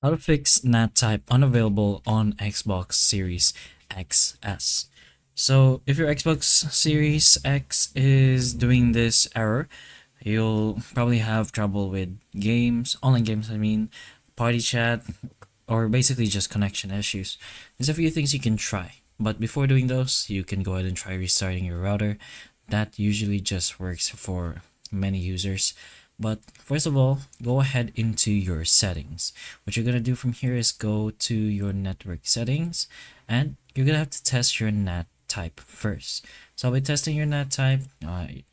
How to fix NAT type unavailable on Xbox Series XS. So if your Xbox Series X is doing this error, you'll probably have trouble with games, online games I mean, party chat, or basically just connection issues. There's a few things you can try, but before doing those, you can go ahead and try restarting your router. That usually just works for many users. But first of all, go ahead into your settings. What you're gonna do from here is go to your network settings, and you're gonna have to test your NAT type first. So by testing your NAT type,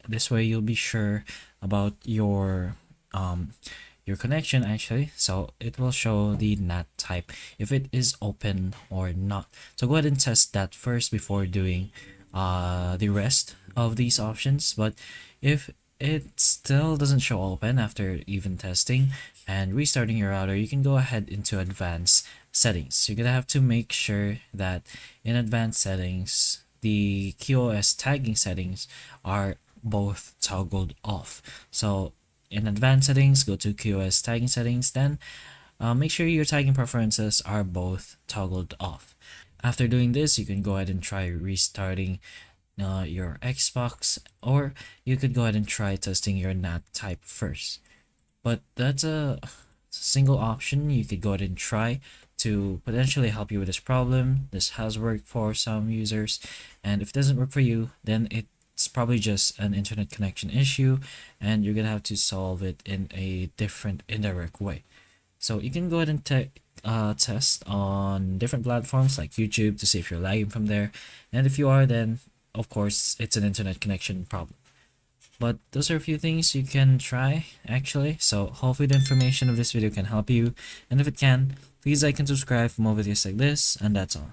this way you'll be sure about your connection actually. So it will show the NAT type if it is open or not. So go ahead and test that first before doing the rest of these options. But if it still doesn't show open after even testing and restarting your router, you can go ahead into advanced settings. You're gonna have to make sure that in advanced settings the QoS tagging settings are both toggled off. So in advanced settings, go to QoS tagging settings, then make sure your tagging preferences are both toggled off. After doing this, you can go ahead and try restarting your Xbox, or you could go ahead and try testing your NAT type first. But that's a single option you could go ahead and try to potentially help you with this problem. This has worked for some users, and if it doesn't work for you, then it's probably just an internet connection issue, and you're gonna have to solve it in a different indirect way. So you can go ahead and test on different platforms like YouTube to see if you're lagging from there, and if you are, then of course it's an internet connection problem. But those are a few things you can try actually. So hopefully the information of this video can help you, and if it can, please like and subscribe for more videos like this, and that's all.